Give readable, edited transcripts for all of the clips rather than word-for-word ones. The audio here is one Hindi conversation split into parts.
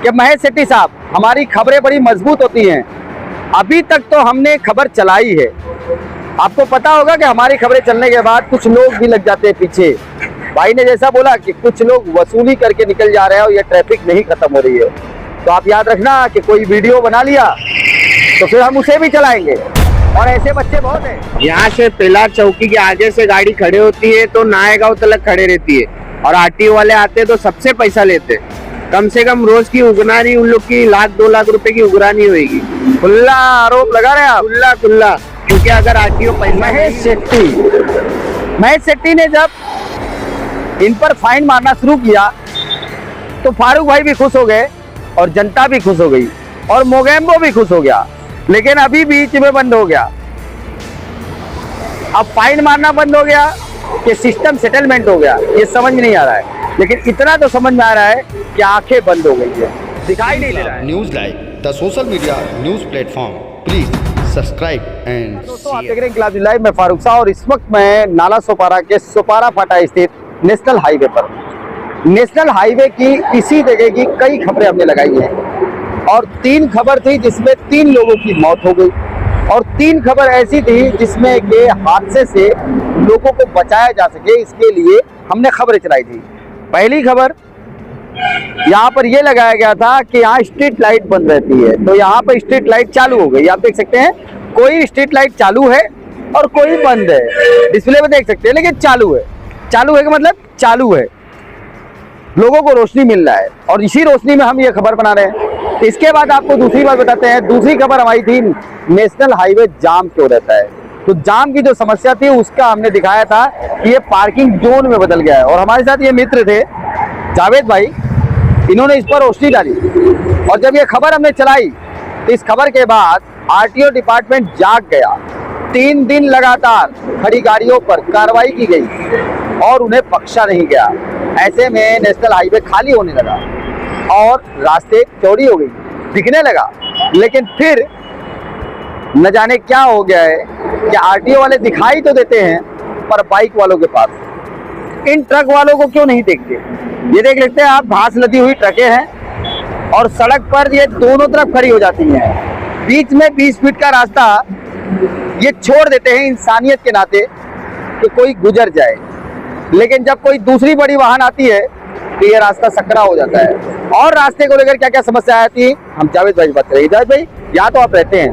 कि महेश शेट्टी साहब, हमारी खबरें बड़ी मजबूत होती हैं। अभी तक तो हमने खबर चलाई है। आपको पता होगा कि हमारी खबरें चलने के बाद कुछ लोग भी लग जाते हैं पीछे। भाई ने जैसा बोला कि कुछ लोग वसूली करके निकल जा रहे हैं और ये ट्रैफिक नहीं खत्म हो रही है, तो आप याद रखना कि कोई वीडियो बना लिया तो फिर हम उसे भी चलाएंगे। और ऐसे बच्चे बहुत हैं। यहाँ से पिलार चौकी के आगे से गाड़ी खड़े होती है तो नायगांव तक खड़े रहती है, और आरटीओ वाले आते हैं तो सबसे पैसा लेते हैं। कम से कम रोज की उगरानी उन लोग की 1-2 लाख रुपए की उगरानी होगी। खुला आरोप लगा रहे हैं आप। खुला, क्योंकि अगर आरटीओ पैसा महेश शेट्टी ने जब इन पर फाइन मारना शुरू किया तो फारूक भाई भी खुश हो गए और जनता भी खुश हो गई और मोगेम्बो भी खुश हो गया, लेकिन अभी बीच में बंद हो गया। अब फाइन मारना बंद हो गया कि सिस्टम सेटलमेंट हो गया, ये समझ में नहीं आ रहा है। लेकिन इतना तो समझ में आ रहा है कि आंखें बंद हो गई है, दिखाई नहीं दे रहा है। News live the social media news platform, please subscribe and दोस्तों, आप देख रहे हैं इंकलाब लाइव में फारूक साहब, और इस वक्त मैं नाला सोपारा के सोपारा फाटा स्थित नेशनल हाईवे पर। नेशनल हाईवे की इसी जगह की कई खबरें हमने लगाई हैं और 3 खबर थी जिसमें 3 लोगों की मौत हो गई, और 3 खबर ऐसी थी जिसमें के हादसे से लोगों को बचाया जा सके, इसके लिए हमने खबरें चलाई थी। पहली खबर यहाँ पर यह लगाया गया था कि यहाँ स्ट्रीट लाइट बंद रहती है, तो यहाँ पर स्ट्रीट लाइट चालू हो गई। आप देख सकते हैं कोई स्ट्रीट लाइट चालू है और कोई बंद है, डिस्प्ले में देख सकते हैं, लेकिन चालू है। चालू है का मतलब चालू है, लोगों को रोशनी मिल रहा है, और इसी रोशनी में हम ये खबर बना रहे हैं। इसके बाद आपको दूसरी बात बताते हैं। दूसरी खबर हमारी थी नेशनल हाईवे जाम क्यों रहता है, तो जाम की जो समस्या थी उसका हमने दिखाया था कि ये पार्किंग जोन में बदल गया है, और हमारे साथ ये मित्र थे जावेद भाई, इन्होंने इस पर रोशनी डाली। और जब ये खबर हमने चलाई तो इस खबर के बाद आरटीओ डिपार्टमेंट जाग गया। 3 दिन लगातार खड़ी गाड़ियों पर कार्रवाई की गई और उन्हें बख्शा नहीं गया। ऐसे में नेशनल हाईवे खाली होने लगा और रास्ते चौड़ी हो गई, दिखने लगा। लेकिन फिर न जाने क्या हो गया है कि आरटीओ वाले दिखाई तो देते हैं, पर बाइक वालों के पास इन ट्रक वालों को क्यों नहीं देखते। ये देख लेते हैं आप, घास लदी हुई ट्रकें हैं और सड़क पर ये दोनों तरफ खड़ी हो जाती हैं। बीच में 20 फीट का रास्ता ये छोड़ देते हैं इंसानियत के नाते कि कोई गुजर जाए, लेकिन जब कोई दूसरी बड़ी वाहन आती है तो ये रास्ता सकरा हो जाता है। और रास्ते को लेकर क्या क्या समस्या आती है, हम जावेद भाई बात करेंगे। जावेद भाई, यहाँ तो आप रहते हैं,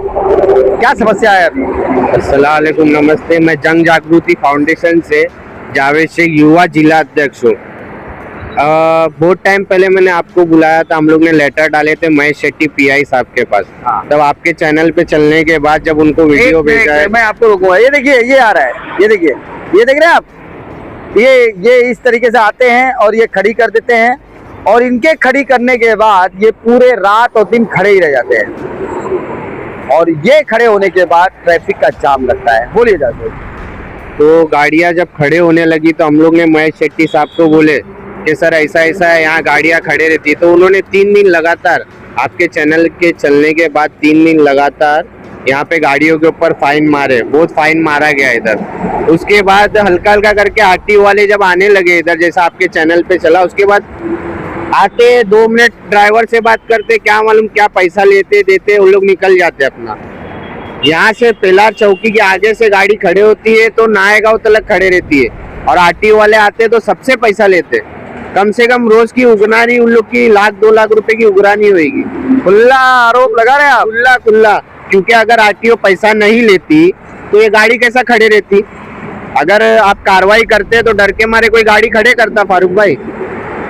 क्या समस्या है अभी? अस्सलाम वालेकुम, नमस्ते। मैं जंग जागृति फाउंडेशन से जावेद शेख, युवा जिला अध्यक्ष हूँ। बहुत टाइम पहले मैंने आपको बुलाया था, हम लोग ने लेटर डाले थे महेश शेट्टी पीआई साहब के पास। तब आपके चैनल पे चलने के बाद जब उनको वीडियो भेजा है, मैं आपको रोकूंगा। ये देखिए, ये आ रहा है, ये देखिए, ये देख रहे हैं आप, ये इस तरीके से आते हैं और ये खड़ी कर देते हैं, और इनके खड़ी करने के बाद ये पूरे रात और दिन खड़े ही रह जाते हैं, और ये खड़े होने के बाद ट्रैफिक का जाम लगता है। बोलिए जाते। तो गाड़ियां जब खड़े होने लगी तो हम लोग ने महेश शेट्टी साहब को बोले कि सर ऐसा है, यहाँ गाड़ियां खड़े रहती है। तो उन्होंने 3 दिन लगातार, आपके चैनल के चलने के बाद 3 दिन लगातार यहाँ पे गाड़ियों के ऊपर फाइन मारे, बहुत फाइन मारा गया इधर। उसके बाद हल्का हल्का करके आरटीओ वाले जब आने लगे इधर, जैसा आपके चैनल पे चला, उसके बाद आते 2 मिनट ड्राइवर से बात करते, क्या मालूम क्या पैसा लेते देते, उन लोग निकल जाते अपना। यहाँ से पिलार चौकी के आगे से गाड़ी खड़े होती है तो नायगांव तक खड़े रहती है, और आरटीओ वाले आते तो सबसे पैसा लेते। कम से कम रोज की उगरानी उन लोग की 1-2 लाख रुपए की उगरानी होगी। खुला आरोप लगा रहे हैं आप। खुला, क्योंकि अगर आरटीओ पैसा नहीं लेती तो ये गाड़ी कैसा खड़े रहती। अगर आप कार्रवाई करते तो डर के मारे कोई गाड़ी खड़े करता फारूक भाई?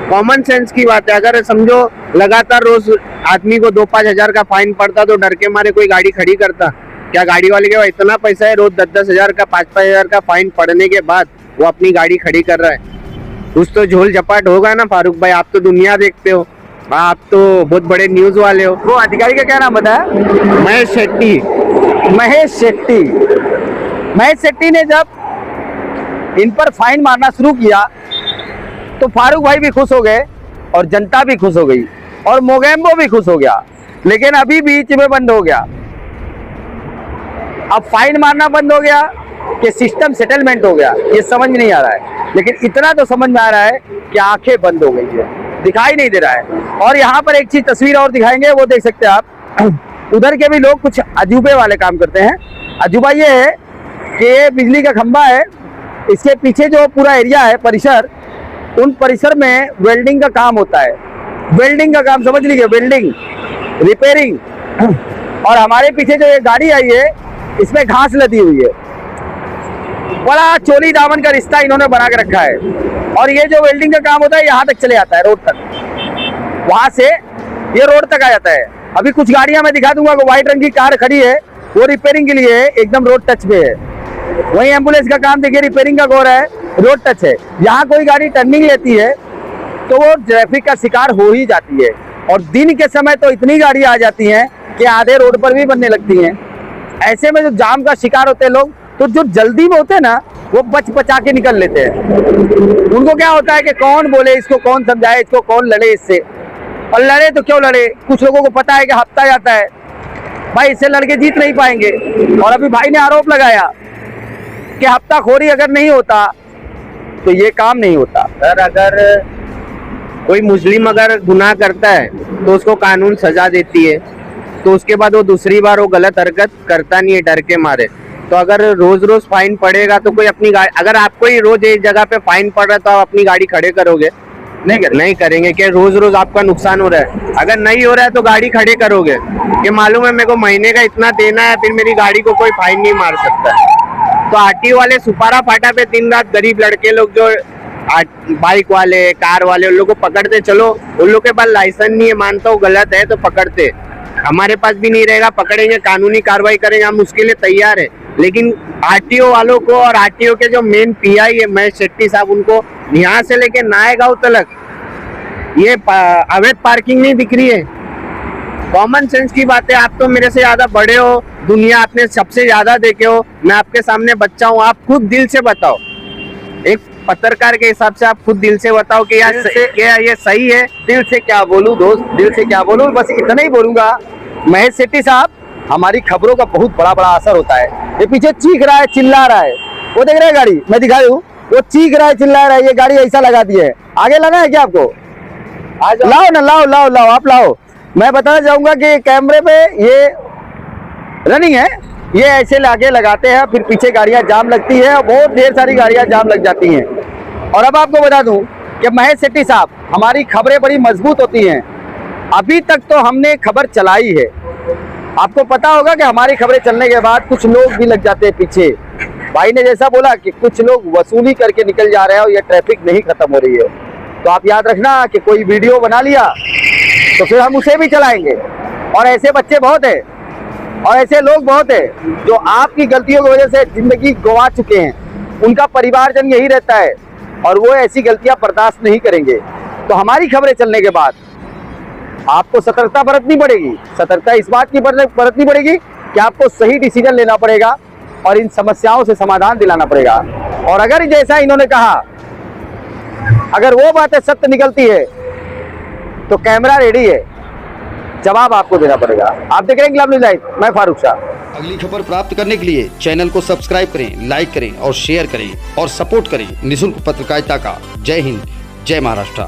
कॉमन सेंस की बात है। अगर समझो लगातार रोज आदमी को 2-5 हजार का फाइन पड़ता तो डर के मारे कोई गाड़ी खड़ी करता क्या? गाड़ी वाले के पास इतना पैसा है, रोज 10-10 हजार का, 5-5 हजार का फाइन पड़ने के बाद वो अपनी गाड़ी खड़ी कर रहा है, कुछ तो झोल झपाट होगा ना फारूक भाई। आप तो दुनिया देखते हो, आप तो बहुत बड़े न्यूज वाले हो। वो अधिकारी का क्या नाम बताया? महेश शेट्टी। महेश शेट्टी ने जब इन पर फाइन मारना शुरू किया तो फारूक भाई भी खुश हो गए और जनता भी खुश हो गई और मोगेम्बो भी खुश हो गया, लेकिन अभी बीच में बंद हो गया। अब फाइन मारना बंद हो गया कि सिस्टम सेटलमेंट हो गया, ये समझ में नहीं आ रहा है। लेकिन इतना तो समझ में आ रहा है कि आंखें बंद हो गई है, दिखाई नहीं दे रहा है। और यहाँ पर एक चीज तस्वीर और दिखाएंगे, वो देख सकते हैं आप। उधर के भी लोग कुछ अजूबे वाले काम करते हैं। अजूबा ये है कि ये बिजली का खंभा है, इसके पीछे जो पूरा एरिया है परिसर, उन परिसर में वेल्डिंग का काम होता है। वेल्डिंग का काम समझ लीजिए, वेल्डिंग, रिपेयरिंग। और हमारे पीछे जो ये गाड़ी आई है इसमें घास लदी हुई है। बड़ा चोली दामन का रिश्ता इन्होंने बना के रखा है। और ये जो वेल्डिंग का काम होता है यहाँ तक चले जाता है, रोड तक, वहां से ये रोड तक आ जाता है। अभी कुछ गाड़ियां मैं दिखा दूंगा, व्हाइट रंग की कार खड़ी है, वो रिपेयरिंग के लिए एकदम रोड टच पे है। वहीं एम्बुलेंस का काम देखिए, रिपेयरिंग का हो रहा है, रोड टच है। यहाँ कोई गाड़ी टर्निंग लेती है तो वो ट्रैफिक का शिकार हो ही जाती है। और दिन के समय तो इतनी गाड़ी आ जाती हैं कि आधे रोड पर भी बनने लगती हैं। ऐसे में जो जाम का शिकार होते हैं लोग, तो जो जल्दी में होते हैं ना, वो बच बचा के निकल लेते हैं। उनको क्या होता है कि कौन बोले, इसको कौन समझाए, इसको कौन लड़े इससे। और लड़े तो क्यों लड़े, कुछ लोगों को पता है कि हफ्ता जाता है भाई, इससे लड़के जीत नहीं पाएंगे। और अभी भाई ने आरोप लगाया कि हफ्ताखोरी अगर नहीं होता तो ये काम नहीं होता। सर अगर कोई मुस्लिम अगर गुनाह करता है तो उसको कानून सजा देती है, तो उसके बाद वो दूसरी बार वो गलत हरकत करता नहीं है डर के मारे। तो अगर रोज रोज फाइन पड़ेगा तो कोई अपनी गाड़ी, अगर आपको ही रोज एक जगह पे फाइन पड़ रहा है तो आप अपनी गाड़ी खड़े करोगे? नहीं करेंगे। कि रोज रोज आपका नुकसान हो रहा है, अगर नहीं हो रहा है तो गाड़ी खड़े करोगे कि मालूम है मेरे को महीने का इतना देना है, फिर मेरी गाड़ी को कोई फाइन नहीं मार सकता। तो आरटीओ वाले सुपारा फाटा पे दिन रात गरीब लड़के लोग जो बाइक वाले, कार वाले, उन लोग को पकड़ते। चलो उन लोग के पास लाइसेंस नहीं है, मानता हूँ गलत है तो पकड़ते, हमारे पास भी नहीं रहेगा, पकड़ेंगे, कानूनी कार्रवाई करेंगे, हम उसके लिए तैयार है। लेकिन आरटीओ वालों को और आरटीओ के जो मेन पीआई है महेश शेट्टी साहब, उनको यहाँ से लेके नायगांव तक ये अवैध पार्किंग नहीं दिख रही है। कॉमन सेंस की बात है। आप तो मेरे से ज्यादा बड़े हो, दुनिया आपने सबसे ज्यादा देखे हो, मैं आपके सामने बच्चा हूँ। आप खुद दिल से बताओ, एक पत्रकार के हिसाब से आप खुद दिल से बताओ कि यार क्या ये सही है? दिल से क्या बोलूं दोस्त, दिल से क्या बोलूं, बस इतना ही बोलूंगा। महेश शेट्टी साहब, हमारी खबरों का बहुत बड़ा बड़ा असर होता है। ये पीछे चीख रहा है, चिल्ला रहा है, वो देख रहे हैं गाड़ी, मैं दिखा दूं, वो चीख रहा है, चिल्ला रहा है, ये गाड़ी ऐसा लगा दी है। आगे लाना है क्या आपको? लाओ ना, लाओ लाओ लाओ, आप लाओ। मैं बताना चाहूंगा कि कैमरे पे ये रनिंग है, ये ऐसे लाके लगाते हैं, फिर पीछे गाड़ियां जाम लगती है और बहुत ढेर सारी गाड़ियां जाम लग जाती हैं। और अब आपको बता दूं कि महेश शेट्टी साहब, हमारी खबरें बड़ी मजबूत होती हैं। अभी तक तो हमने खबर चलाई है, आपको पता होगा कि हमारी खबरें चलने के बाद कुछ लोग भी लग जाते हैं पीछे। भाई ने जैसा बोला कि कुछ लोग वसूली करके निकल जा रहे हैं और ये ट्रैफिक नहीं खत्म हो रही है। तो आप याद रखना कि कोई वीडियो बना लिया तो फिर हम उसे भी चलाएंगे। और ऐसे बच्चे बहुत हैं और ऐसे लोग बहुत हैं जो आपकी गलतियों की वजह से जिंदगी गंवा चुके हैं। उनका परिवारजन यही रहता है और वो ऐसी गलतियां बर्दाश्त नहीं करेंगे। तो हमारी खबरें चलने के बाद आपको सतर्कता बरतनी पड़ेगी। सतर्कता इस बात की बरतनी पड़ेगी कि आपको सही डिसीजन लेना पड़ेगा और इन समस्याओं से समाधान दिलाना पड़ेगा। और अगर जैसा इन्होंने कहा, अगर वो बातें सत्य निकलती है तो कैमरा रेडी है, जवाब आपको देना पड़ेगा। आप देख रहे हैं इंकलाब न्यूज़ लाइव, मैं फारूक शाह। अगली खबर प्राप्त करने के लिए चैनल को सब्सक्राइब करें, लाइक करें और शेयर करें और सपोर्ट करें निःशुल्क पत्रकारिता का। जय हिंद, जय महाराष्ट्र।